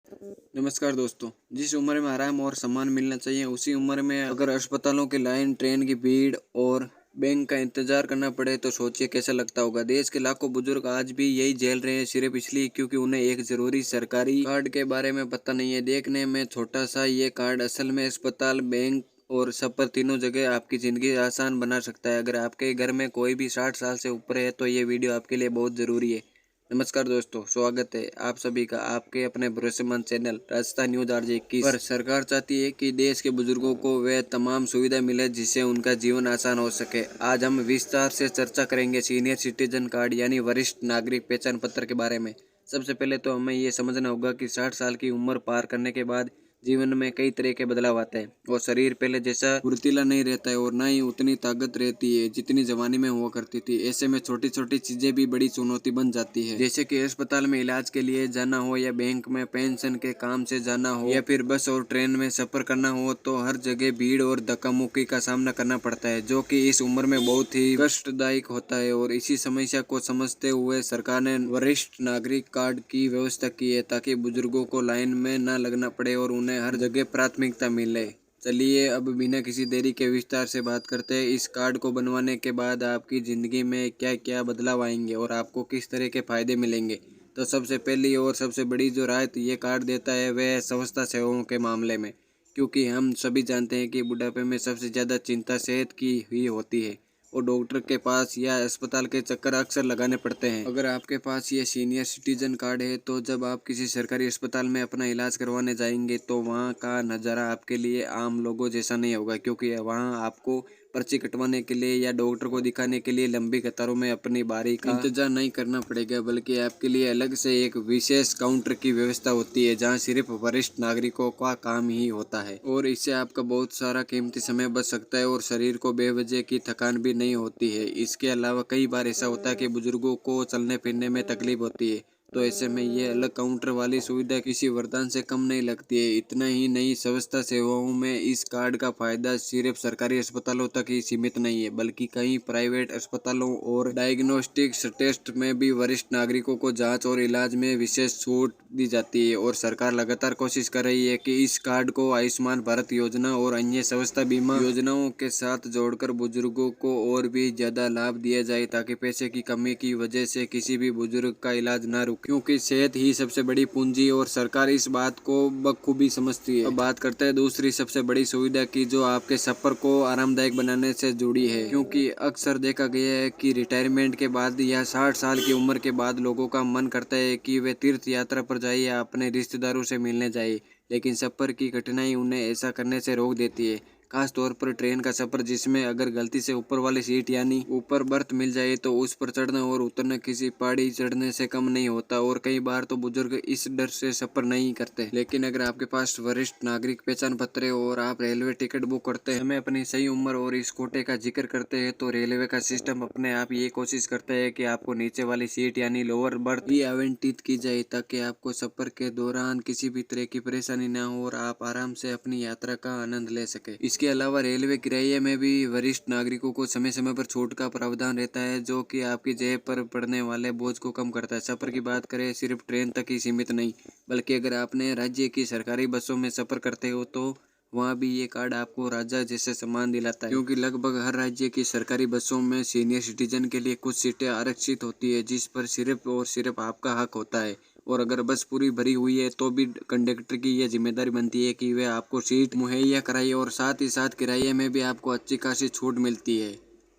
नमस्कार दोस्तों। जिस उम्र में आराम और सम्मान मिलना चाहिए उसी उम्र में अगर अस्पतालों की लाइन, ट्रेन की भीड़ और बैंक का इंतजार करना पड़े तो सोचिए कैसा लगता होगा। देश के लाखों बुजुर्ग आज भी यही झेल रहे हैं सिर्फ इसलिए क्योंकि उन्हें एक जरूरी सरकारी कार्ड के बारे में पता नहीं है। देखने में छोटा सा ये कार्ड असल में अस्पताल, बैंक और सफर तीनों जगह आपकी ज़िंदगी आसान बना सकता है। अगर आपके घर में कोई भी 60 साल से ऊपर है तो ये वीडियो आपके लिए बहुत ज़रूरी है। नमस्कार दोस्तों, स्वागत है आप सभी का आपके अपने भरोसेमंद चैनल राजस्थान न्यूज RJ21 पर। सरकार चाहती है कि देश के बुजुर्गों को वह तमाम सुविधा मिले जिससे उनका जीवन आसान हो सके। आज हम विस्तार से चर्चा करेंगे सीनियर सिटीजन कार्ड यानी वरिष्ठ नागरिक पहचान पत्र के बारे में। सबसे पहले तो हमें ये समझना होगा कि 60 साल की उम्र पार करने के बाद जीवन में कई तरह के बदलाव आते हैं और शरीर पहले जैसा फुर्तीला नहीं रहता है और ना ही उतनी ताकत रहती है जितनी जवानी में हुआ करती थी। ऐसे में छोटी छोटी चीजें भी बड़ी चुनौती बन जाती है, जैसे कि अस्पताल में इलाज के लिए जाना हो या बैंक में पेंशन के काम से जाना हो या फिर बस और ट्रेन में सफर करना हो तो हर जगह भीड़ और धक्का मुक्की का सामना करना पड़ता है, जो कि इस उम्र में बहुत ही कष्टदायक होता है। और इसी समस्या को समझते हुए सरकार ने वरिष्ठ नागरिक कार्ड की व्यवस्था की है ताकि बुजुर्गों को लाइन में न लगना पड़े और उन्हें हर जगह प्राथमिकता मिले। चलिए अब बिना किसी देरी के विस्तार से बात करते हैं। इस कार्ड को बनवाने के बाद आपकी ज़िंदगी में क्या क्या बदलाव आएंगे और आपको किस तरह के फायदे मिलेंगे। तो सबसे पहली और सबसे बड़ी जो राहत ये कार्ड देता है वह है स्वास्थ्य सेवाओं के मामले में, क्योंकि हम सभी जानते हैं कि बुढ़ापे में सबसे ज़्यादा चिंता सेहत की ही होती है और डॉक्टर के पास या अस्पताल के चक्कर अक्सर लगाने पड़ते हैं। अगर आपके पास ये सीनियर सिटीजन कार्ड है तो जब आप किसी सरकारी अस्पताल में अपना इलाज करवाने जाएंगे तो वहाँ का नज़ारा आपके लिए आम लोगों जैसा नहीं होगा, क्योंकि वहाँ आपको पर्ची कटवाने के लिए या डॉक्टर को दिखाने के लिए लंबी कतारों में अपनी बारी का इंतजार नहीं करना पड़ेगा, बल्कि आपके लिए अलग से एक विशेष काउंटर की व्यवस्था होती है जहाँ सिर्फ वरिष्ठ नागरिकों का काम ही होता है। और इससे आपका बहुत सारा कीमती समय बच सकता है और शरीर को बेवजह की थकान भी नहीं होती है। इसके अलावा कई बार ऐसा होता है कि बुजुर्गों को चलने फिरने में तकलीफ होती है, तो ऐसे में ये अलग काउंटर वाली सुविधा किसी वरदान से कम नहीं लगती है। इतना ही नहीं, स्वास्थ्य सेवाओं में इस कार्ड का फायदा सिर्फ सरकारी अस्पतालों तक ही सीमित नहीं है, बल्कि कई प्राइवेट अस्पतालों और डायग्नोस्टिक्स टेस्ट में भी वरिष्ठ नागरिकों को जांच और इलाज में विशेष छूट दी जाती है। और सरकार लगातार कोशिश कर रही है कि इस कार्ड को आयुष्मान भारत योजना और अन्य स्वास्थ्य बीमा योजनाओं के साथ जोड़कर बुजुर्गों को और भी ज्यादा लाभ दिया जाए, ताकि पैसे की कमी की वजह से किसी भी बुजुर्ग का इलाज न रुके, क्योंकि सेहत ही सबसे बड़ी पूंजी और सरकार इस बात को बखूबी समझती है। अब बात करते हैं दूसरी सबसे बड़ी सुविधा की, जो आपके सफर को आरामदायक बनाने से जुड़ी है। क्योंकि अक्सर देखा गया है कि रिटायरमेंट के बाद या 60 साल की उम्र के बाद लोगों का मन करता है कि वे तीर्थ यात्रा पर जाए या अपने रिश्तेदारों से मिलने जाए, लेकिन सफर की कठिनाई उन्हें ऐसा करने से रोक देती है। खास तौर पर ट्रेन का सफर, जिसमें अगर गलती से ऊपर वाली सीट यानी ऊपर बर्थ मिल जाए तो उस पर चढ़ना और उतरना किसी पहाड़ी चढ़ने से कम नहीं होता। और कई बार तो बुजुर्ग इस डर से सफर नहीं करते। लेकिन अगर आपके पास वरिष्ठ नागरिक पहचान पत्र है और आप रेलवे टिकट बुक करते हैं, हमें अपनी सही उम्र और इस कोटे का जिक्र करते हैं, तो रेलवे का सिस्टम अपने आप ये कोशिश करता है कि आपको नीचे वाली सीट यानी लोअर बर्थ ही आवंटित की जाए, ताकि आपको सफर के दौरान किसी भी तरह की परेशानी न हो और आप आराम से अपनी यात्रा का आनंद ले सके। इसके अलावा रेलवे किराए में भी वरिष्ठ नागरिकों को समय समय पर छूट का प्रावधान रहता है, जो कि आपकी जेब पर पड़ने वाले बोझ को कम करता है। सफर की बात करें सिर्फ ट्रेन तक ही सीमित नहीं, बल्कि अगर आपने राज्य की सरकारी बसों में सफर करते हो तो वहाँ भी ये कार्ड आपको राजा जैसे सम्मान दिलाता है, क्योंकि लगभग हर राज्य की सरकारी बसों में सीनियर सिटीजन के लिए कुछ सीटें आरक्षित होती है जिस पर सिर्फ और सिर्फ आपका हक होता है। और अगर बस पूरी भरी हुई है तो भी कंडक्टर की यह जिम्मेदारी बनती है कि वह आपको सीट मुहैया कराए और साथ ही साथ किराए में भी आपको अच्छी खासी छूट मिलती है,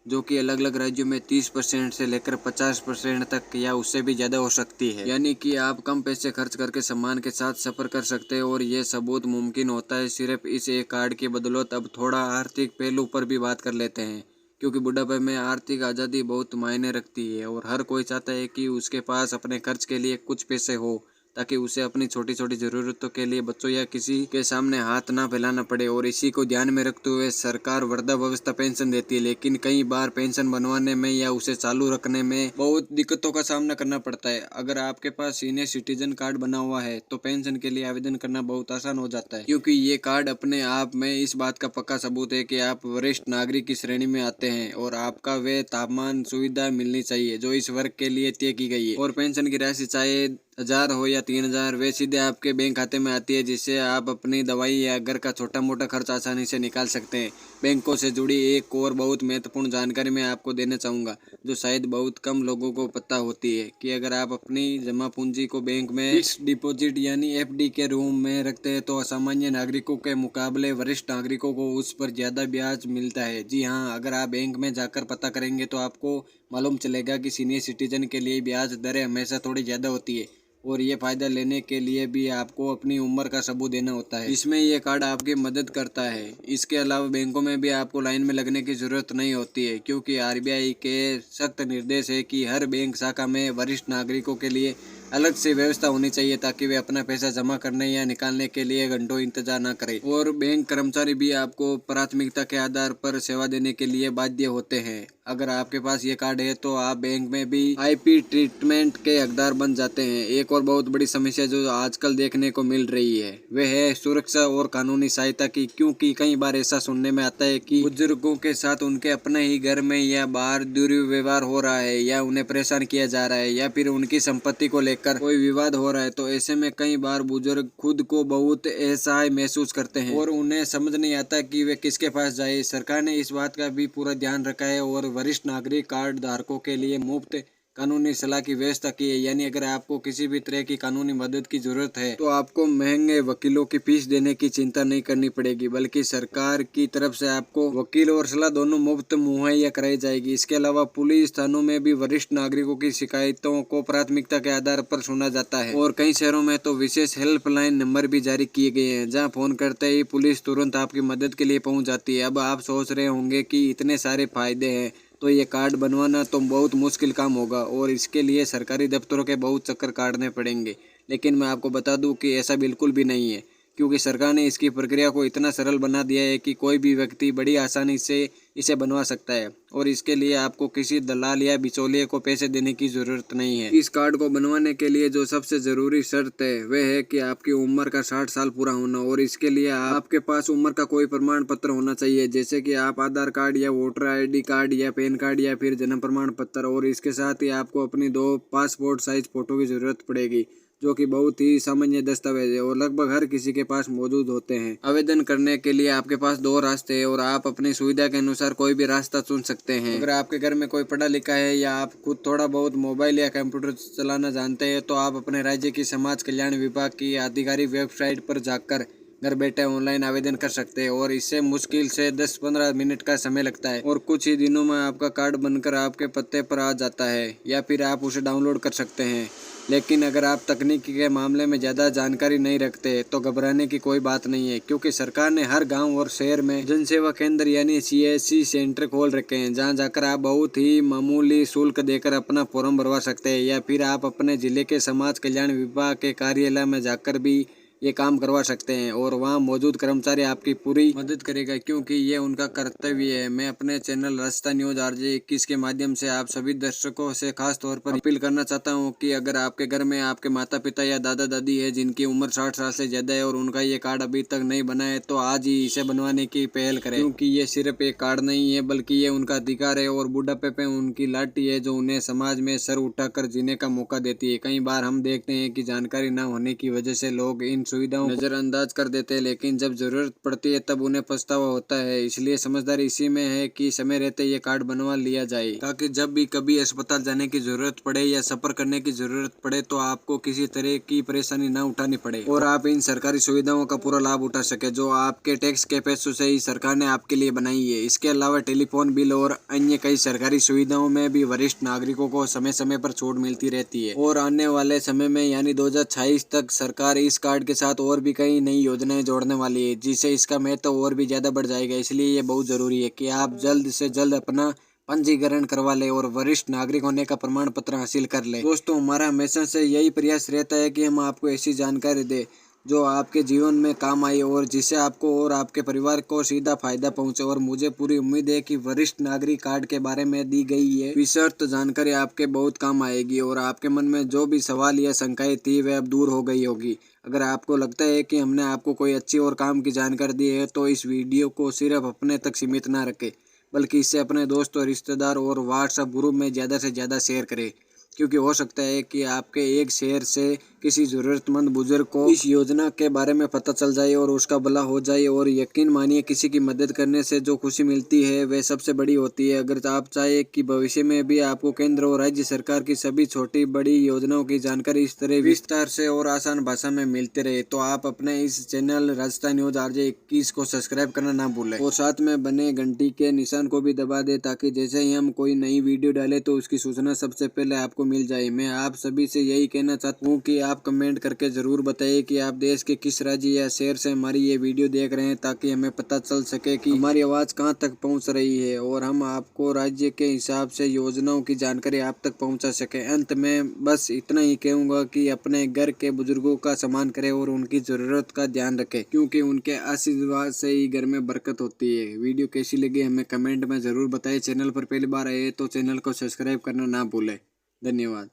जो कि अलग अलग राज्यों में 30% से लेकर 50% तक या उससे भी ज़्यादा हो सकती है। यानी कि आप कम पैसे खर्च करके सम्मान के साथ सफ़र कर सकते हैं और ये सबूत मुमकिन होता है सिर्फ इस एक कार्ड की बदौलत। अब थोड़ा आर्थिक पहलू पर भी बात कर लेते हैं, क्योंकि बुढ़ापे में आर्थिक आज़ादी बहुत मायने रखती है और हर कोई चाहता है कि उसके पास अपने खर्च के लिए कुछ पैसे हो, ताकि उसे अपनी छोटी छोटी ज़रूरतों के लिए बच्चों या किसी के सामने हाथ ना फैलाना पड़े। और इसी को ध्यान में रखते हुए सरकार वृद्धावस्था पेंशन देती है, लेकिन कई बार पेंशन बनवाने में या उसे चालू रखने में बहुत दिक्कतों का सामना करना पड़ता है। अगर आपके पास सीनियर सिटीजन कार्ड बना हुआ है तो पेंशन के लिए आवेदन करना बहुत आसान हो जाता है, क्योंकि ये कार्ड अपने आप में इस बात का पक्का सबूत है कि आप वरिष्ठ नागरिक की श्रेणी में आते हैं और आपका वे तापमान सुविधा मिलनी चाहिए जो इस वर्ग के लिए तय की गई है। और पेंशन की राशि चाहे 1000 हो या 3000 वे सीधे आपके बैंक खाते में आती है, जिससे आप अपनी दवाई या घर का छोटा मोटा खर्च आसानी से निकाल सकते हैं। बैंकों से जुड़ी एक और बहुत महत्वपूर्ण जानकारी मैं आपको देना चाहूँगा, जो शायद बहुत कम लोगों को पता होती है कि अगर आप अपनी जमा पूंजी को बैंक में फिक्स्ड डिपॉजिट यानी एफडी के रूप में रखते हैं तो सामान्य नागरिकों के मुकाबले वरिष्ठ नागरिकों को उस पर ज़्यादा ब्याज मिलता है। जी हाँ, अगर आप बैंक में जाकर पता करेंगे तो आपको मालूम चलेगा कि सीनियर सिटीजन के लिए ब्याज दरें हमेशा थोड़ी ज़्यादा होती है, और ये फ़ायदा लेने के लिए भी आपको अपनी उम्र का सबूत देना होता है। इसमें ये कार्ड आपकी मदद करता है। इसके अलावा बैंकों में भी आपको लाइन में लगने की ज़रूरत नहीं होती है, क्योंकि आरबीआई के सख्त निर्देश है कि हर बैंक शाखा में वरिष्ठ नागरिकों के लिए अलग से व्यवस्था होनी चाहिए, ताकि वे अपना पैसा जमा करने या निकालने के लिए घंटों इंतजार न करें। और बैंक कर्मचारी भी आपको प्राथमिकता के आधार पर सेवा देने के लिए बाध्य होते हैं। अगर आपके पास ये कार्ड है तो आप बैंक में भी आईपी ट्रीटमेंट के हकदार बन जाते हैं। एक और बहुत बड़ी समस्या जो आजकल देखने को मिल रही है वह है सुरक्षा और कानूनी सहायता की, क्योंकि कई बार ऐसा सुनने में आता है कि बुजुर्गों के साथ उनके अपने ही घर में या बाहर दुर्व्यवहार हो रहा है, या उन्हें परेशान किया जा रहा है, या फिर उनकी संपत्ति को लेकर कोई विवाद हो रहा है। तो ऐसे में कई बार बुजुर्ग खुद को बहुत असहाय महसूस करते हैं और उन्हें समझ नहीं आता कि वे किसके पास जाए। सरकार ने इस बात का भी पूरा ध्यान रखा है और वरिष्ठ नागरिक कार्ड धारकों के लिए मुफ्त कानूनी सलाह की व्यवस्था की है। यानी अगर आपको किसी भी तरह की कानूनी मदद की जरूरत है तो आपको महंगे वकीलों की फीस देने की चिंता नहीं करनी पड़ेगी, बल्कि सरकार की तरफ से आपको वकील और सलाह दोनों मुफ्त मुहैया कराई जाएगी। इसके अलावा पुलिस थानों में भी वरिष्ठ नागरिकों की शिकायतों को प्राथमिकता के आधार पर सुना जाता है, और कई शहरों में तो विशेष हेल्पलाइन नंबर भी जारी किए गए हैं, जहाँ फोन करते ही पुलिस तुरंत आपकी मदद के लिए पहुँच जाती है। अब आप सोच रहे होंगे कि इतने सारे फायदे हैं तो ये कार्ड बनवाना तो बहुत मुश्किल काम होगा और इसके लिए सरकारी दफ्तरों के बहुत चक्कर काटने पड़ेंगे। लेकिन मैं आपको बता दूं कि ऐसा बिल्कुल भी नहीं है, क्योंकि सरकार ने इसकी प्रक्रिया को इतना सरल बना दिया है कि कोई भी व्यक्ति बड़ी आसानी से इसे बनवा सकता है, और इसके लिए आपको किसी दलाल या बिचौलिए को पैसे देने की जरूरत नहीं है। इस कार्ड को बनवाने के लिए जो सबसे जरूरी शर्त है वह है कि आपकी उम्र का 60 साल पूरा होना, और इसके लिए आपके पास उम्र का कोई प्रमाण पत्र होना चाहिए, जैसे कि आप आधार कार्ड या वोटर ID कार्ड या पैन कार्ड या फिर जन्म प्रमाण पत्र। और इसके साथ ही आपको अपनी 2 पासपोर्ट साइज फोटो की जरूरत पड़ेगी, जो कि बहुत ही सामान्य दस्तावेज है और लगभग हर किसी के पास मौजूद होते हैं। आवेदन करने के लिए आपके पास 2 रास्ते हैं और आप अपनी सुविधा के अनुसार कोई भी रास्ता चुन सकते हैं। अगर आपके घर में कोई पढ़ा लिखा है या आप खुद थोड़ा बहुत मोबाइल या कंप्यूटर चलाना जानते हैं तो आप अपने राज्य की समाज कल्याण विभाग की आधिकारिक वेबसाइट पर जाकर घर बैठे ऑनलाइन आवेदन कर सकते हैं, और इससे मुश्किल से 10-15 मिनट का समय लगता है और कुछ ही दिनों में आपका कार्ड बनकर आपके पते पर आ जाता है, या फिर आप उसे डाउनलोड कर सकते हैं। लेकिन अगर आप तकनीकी के मामले में ज़्यादा जानकारी नहीं रखते तो घबराने की कोई बात नहीं है, क्योंकि सरकार ने हर गांव और शहर में जनसेवा केंद्र यानी CSC सेंटर खोल रखे हैं, जहां जाकर आप बहुत ही मामूली शुल्क देकर अपना फॉर्म भरवा सकते हैं, या फिर आप अपने जिले के समाज कल्याण विभाग के कार्यालय में जाकर भी ये काम करवा सकते हैं, और वहाँ मौजूद कर्मचारी आपकी पूरी मदद करेगा, क्योंकि ये उनका कर्तव्य है। मैं अपने चैनल राजस्थान न्यूज RJ 21 के माध्यम से आप सभी दर्शकों से खास तौर पर अपील करना चाहता हूँ कि अगर आपके घर में आपके माता पिता या दादा दादी है जिनकी उम्र 60 साल से ज्यादा है और उनका ये कार्ड अभी तक नहीं बना है तो आज ही इसे बनवाने की पहल करें, क्योंकि ये सिर्फ एक कार्ड नहीं है बल्कि ये उनका अधिकार है और बुढ़ापे पे उनकी लाठी है जो उन्हें समाज में सर उठाकर जीने का मौका देती है। कई बार हम देखते हैं कि जानकारी न होने की वजह से लोग इन सुविधाओं नजरअंदाज कर देते हैं, लेकिन जब जरूरत पड़ती है तब उन्हें पछतावा होता है। इसलिए समझदारी इसी में है कि समय रहते ये कार्ड बनवा लिया जाए, ताकि जब भी कभी अस्पताल जाने की जरूरत पड़े या सफर करने की जरूरत पड़े तो आपको किसी तरह की परेशानी न उठानी पड़े और आप इन सरकारी सुविधाओं का पूरा लाभ उठा सके, जो आपके टैक्स के पैसों से ही सरकार ने आपके लिए बनाई है। इसके अलावा टेलीफोन बिल और अन्य कई सरकारी सुविधाओं में भी वरिष्ठ नागरिकों को समय समय पर छूट मिलती रहती है, और आने वाले समय में यानी 2026 तक सरकार इस कार्ड के साथ और भी कई नई योजनाएं जोड़ने वाली है, जिससे इसका महत्व और भी ज्यादा बढ़ जाएगा। इसलिए ये बहुत जरूरी है कि आप जल्द से जल्द अपना पंजीकरण करवा ले और वरिष्ठ नागरिक होने का प्रमाण पत्र हासिल कर ले। दोस्तों, हमारा हमेशा से यही प्रयास रहता है कि हम आपको ऐसी जानकारी दें जो आपके जीवन में काम आई और जिससे आपको और आपके परिवार को सीधा फायदा पहुंचे। और मुझे पूरी उम्मीद है कि वरिष्ठ नागरिक कार्ड के बारे में दी गई ये विस्तृत जानकारी आपके बहुत काम आएगी और आपके मन में जो भी सवाल या शंकाएं थी वह अब दूर हो गई होगी। अगर आपको लगता है कि हमने आपको कोई अच्छी और काम की जानकारी दी है तो इस वीडियो को सिर्फ अपने तक सीमित ना रखें, बल्कि इससे अपने दोस्त और रिश्तेदार और व्हाट्सएप ग्रुप में ज़्यादा से ज़्यादा शेयर करें। क्योंकि हो सकता है कि आपके एक शेयर से किसी ज़रूरतमंद बुजुर्ग को इस योजना के बारे में पता चल जाए और उसका भला हो जाए। और यकीन मानिए, किसी की मदद करने से जो खुशी मिलती है वह सबसे बड़ी होती है। अगर आप चाहे कि भविष्य में भी आपको केंद्र और राज्य सरकार की सभी छोटी बड़ी योजनाओं की जानकारी इस तरह विस्तार से और आसान भाषा में मिलते रहे, तो आप अपने इस चैनल राजस्थान न्यूज RJ 21 को सब्सक्राइब करना ना भूलें और साथ में बने घंटी के निशान को भी दबा दे, ताकि जैसे ही हम कोई नई वीडियो डालें तो उसकी सूचना सबसे पहले आपको मिल जाए। मैं आप सभी से यही कहना चाहता हूँ कि आप कमेंट करके जरूर बताइए कि आप देश के किस राज्य या शहर से हमारी ये वीडियो देख रहे हैं, ताकि हमें पता चल सके कि हमारी आवाज़ कहाँ तक पहुँच रही है और हम आपको राज्य के हिसाब से योजनाओं की जानकारी आप तक पहुँचा सके। अंत में बस इतना ही कहूँगा कि अपने घर के बुजुर्गों का सम्मान करें और उनकी ज़रूरत का ध्यान रखें, क्योंकि उनके आशीर्वाद से ही घर में बरकत होती है। वीडियो कैसी लगी हमें कमेंट में ज़रूर बताइए। चैनल पर पहली बार आए तो चैनल को सब्सक्राइब करना ना भूलें। धन्यवाद।